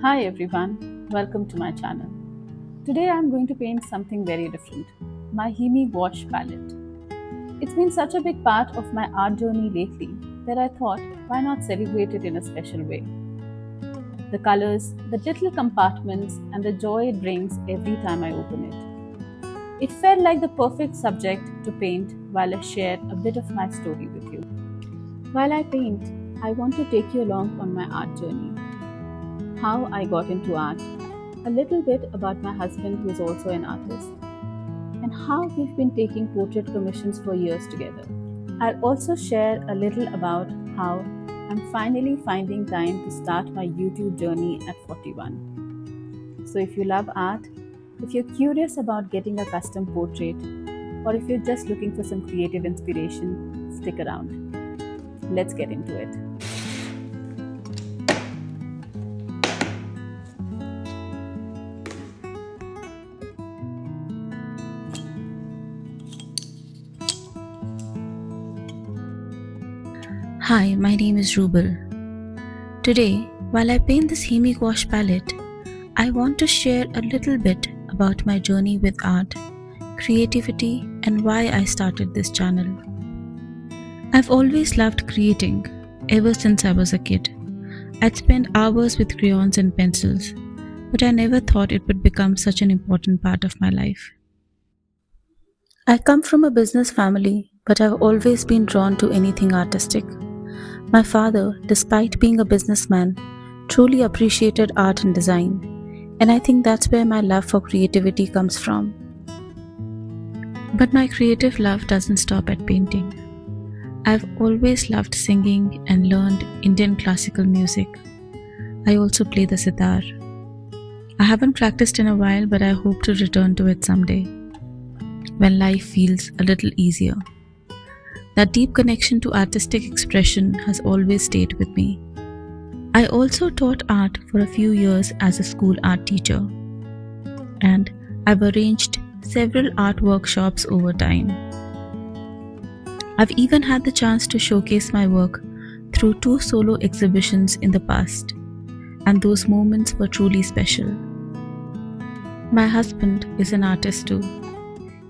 Hi everyone, welcome to my channel. Today I am going to paint something very different, my Himi Gouache palette. It's been such a big part of my art journey lately that I thought why not celebrate it in a special way. The colors, the little compartments and the joy it brings every time I open it. It felt like the perfect subject to paint while I share a bit of my story with you. While I paint, I want to take you along on my art journey. How I got into art, a little bit about my husband who is also an artist, and how we've been taking portrait commissions for years together. I'll also share a little about how I'm finally finding time to start my YouTube journey at 41. So if you love art, if you're curious about getting a custom portrait, or if you're just looking for some creative inspiration, stick around. Let's get into it. Hi, my name is Rubel. Today, while I paint this Himi gouache palette, I want to share a little bit about my journey with art, creativity, and why I started this channel. I've always loved creating, ever since I was a kid. I'd spend hours with crayons and pencils, but I never thought it would become such an important part of my life. I come from a business family, but I've always been drawn to anything artistic. My father, despite being a businessman, truly appreciated art and design, and I think that's where my love for creativity comes from. But my creative love doesn't stop at painting. I've always loved singing and learned Indian classical music. I also play the sitar. I haven't practiced in a while, but I hope to return to it someday, when life feels a little easier. That deep connection to artistic expression has always stayed with me. I also taught art for a few years as a school art teacher, and I've arranged several art workshops over time. I've even had the chance to showcase my work through 2 solo exhibitions in the past, and those moments were truly special. My husband is an artist too.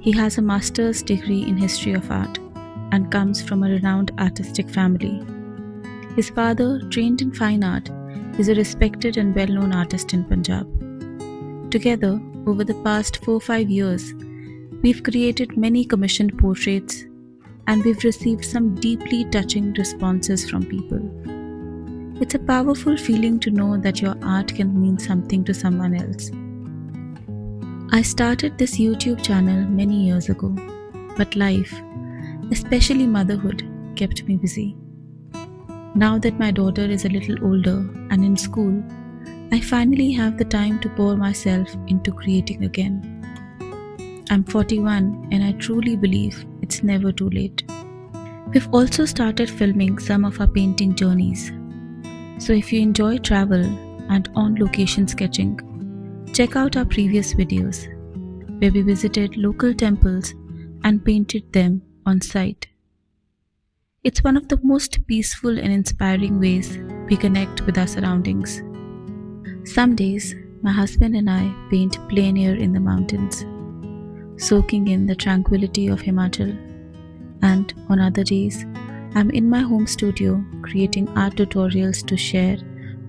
He has a master's degree in history of art and comes from a renowned artistic family. His father, trained in fine art, is a respected and well-known artist in Punjab. Together, over the past 4-5 years, we've created many commissioned portraits and we've received some deeply touching responses from people. It's a powerful feeling to know that your art can mean something to someone else. I started this YouTube channel many years ago, but life, especially motherhood, kept me busy. Now that my daughter is a little older and in school, I finally have the time to pour myself into creating again. I'm 41 and I truly believe it's never too late. We've also started filming some of our painting journeys. So if you enjoy travel and on-location sketching, check out our previous videos where we visited local temples and painted them on site. It's one of the most peaceful and inspiring ways we connect with our surroundings. Some days, my husband and I paint plein air in the mountains, soaking in the tranquility of Himachal. And on other days, I'm in my home studio creating art tutorials to share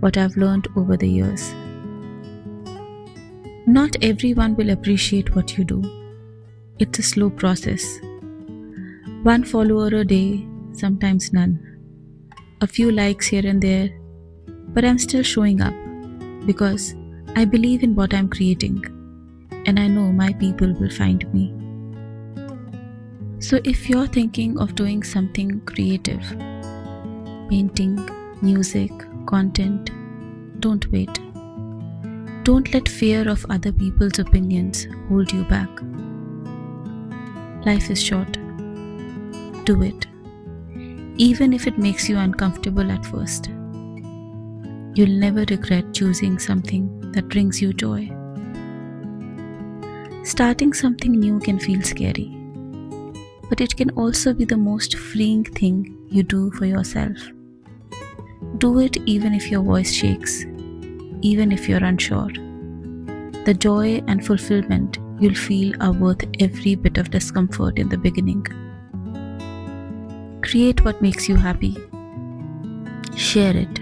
what I've learned over the years. Not everyone will appreciate what you do. It's a slow process. 1 follower a day, sometimes none. A few likes here and there, but I'm still showing up because I believe in what I'm creating and I know my people will find me. So if you're thinking of doing something creative, painting, music, content, don't wait. Don't let fear of other people's opinions hold you back. Life is short. Do it, even if it makes you uncomfortable at first. You'll never regret choosing something that brings you joy. Starting something new can feel scary, but it can also be the most freeing thing you do for yourself. Do it even if your voice shakes. even if you're unsure. The joy and fulfillment you'll feel are worth every bit of discomfort in the beginning. Create what makes you happy. Share it,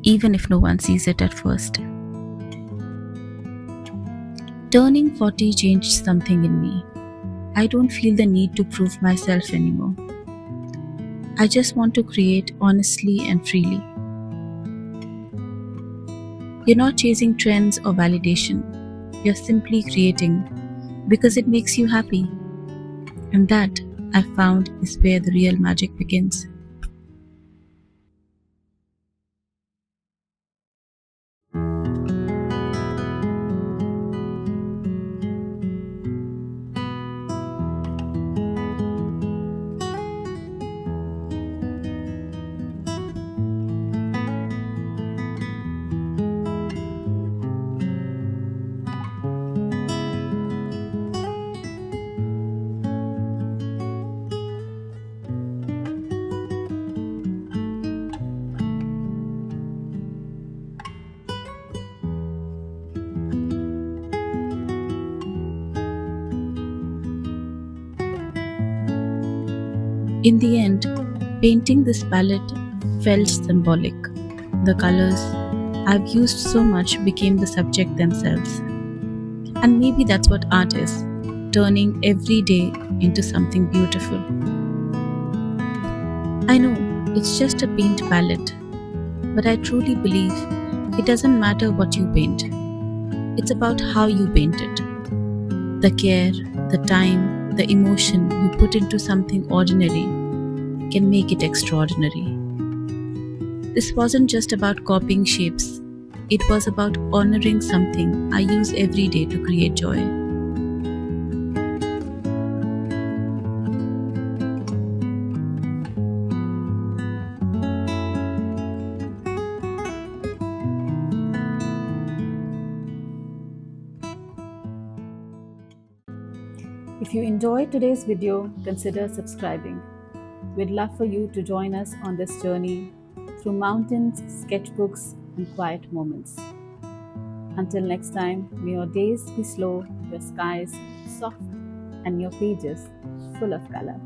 even if no one sees it at first. Turning 40 changed something in me. I don't feel the need to prove myself anymore. I just want to create honestly and freely. You're not chasing trends or validation. You're simply creating because it makes you happy. And that, I found, is where the real magic begins. In the end, painting this palette felt symbolic. The colors I've used so much became the subject themselves. And maybe that's what art is, turning every day into something beautiful. I know it's just a paint palette, but I truly believe it doesn't matter what you paint. It's about how you paint it. The care, the time, the emotion you put into something ordinary can make it extraordinary. This wasn't just about copying shapes, it was about honoring something I use every day to create joy. If you enjoyed today's video, consider subscribing. We'd love for you to join us on this journey through mountains, sketchbooks, and quiet moments. Until next time, may your days be slow, your skies soft, and your pages full of color.